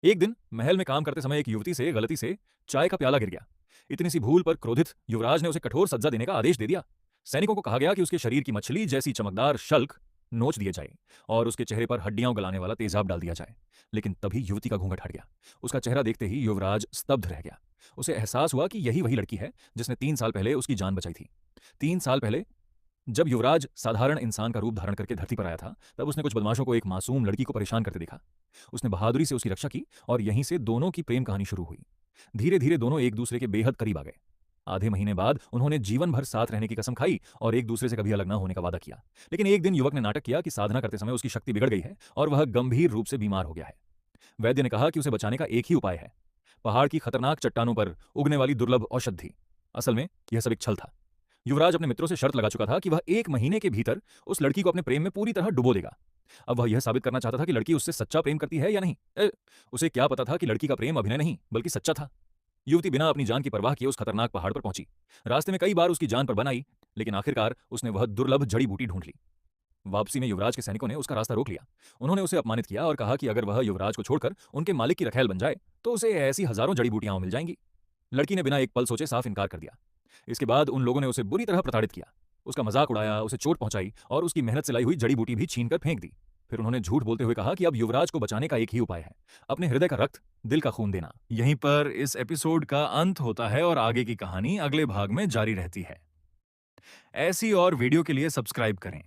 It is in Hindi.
एक दिन महल में काम करते समय एक युवती से गलती से चाय का प्याला गिर गया। इतनी सी भूल पर क्रोधित युवराज ने उसे कठोर सजा देने का आदेश दे दिया। सैनिकों को कहा गया कि उसके शरीर की मछली जैसी चमकदार शल्क नोच दिए जाए और उसके चेहरे पर हड्डियां गलाने वाला तेजाब डाल दिया जाए। लेकिन तभी युवती का घूंघट हट गया। उसका चेहरा देखते ही युवराज स्तब्ध रह गया। उसे एहसास हुआ कि यही वही लड़की है जिसने 3 साल पहले उसकी जान बचाई थी। 3 साल पहले जब युवराज साधारण इंसान का रूप धारण करके धरती पर आया था, तब उसने कुछ बदमाशों को एक मासूम लड़की को परेशान करते देखा। उसने बहादुरी से उसकी रक्षा की और यहीं से दोनों की प्रेम कहानी शुरू हुई। धीरे धीरे दोनों एक दूसरे के बेहद करीब आ गए। आधे महीने बाद उन्होंने जीवन भर साथ रहने की कसम खाई और एक दूसरे से कभी अलग न होने का वादा किया। लेकिन एक दिन युवक ने नाटक किया कि साधना करते समय उसकी शक्ति बिगड़ गई है और वह गंभीर रूप से बीमार हो गया है। वैद्य ने कहा कि उसे बचाने का एक ही उपाय है, पहाड़ की खतरनाक चट्टानों पर उगने वाली दुर्लभ औषधि। असल में यह सब एक छल था। युवराज अपने मित्रों से शर्त लगा चुका था कि वह 1 महीने के भीतर उस लड़की को अपने प्रेम में पूरी तरह डुबो देगा। अब वह यह साबित करना चाहता था कि लड़की उससे सच्चा प्रेम करती है या नहीं। उसे क्या पता था कि लड़की का प्रेम अभिनय नहीं बल्कि सच्चा था। युवती बिना अपनी जान की परवाह किए उस खतरनाक पहाड़ पर पहुंची। रास्ते में कई बार उसकी जान पर बन आई, लेकिन आखिरकार उसने वह दुर्लभ जड़ी बूटी ढूंढ ली। वापसी में युवराज के सैनिकों ने उसका रास्ता रोक लिया। उन्होंने उसे अपमानित किया और कहा कि अगर वह युवराज को छोड़कर उनके मालिक की रखैल बन जाए तो उसे ऐसी हजारों जड़ी बूटियां मिल जाएंगी। लड़की ने बिना एक पल सोचे साफ इनकार कर दिया। इसके बाद उन लोगों ने उसे बुरी तरह प्रताड़ित किया, उसका मजाक उड़ाया, उसे चोट पहुंचाई और उसकी मेहनत से लाई हुई जड़ी बूटी भी छीनकर फेंक दी। फिर उन्होंने झूठ बोलते हुए कहा कि अब युवराज को बचाने का एक ही उपाय है, अपने हृदय का रक्त, दिल का खून देना। यहीं पर इस एपिसोड का अंत होता है और आगे की कहानी अगले भाग में जारी रहती है। ऐसी और वीडियो के लिए सब्सक्राइब करें।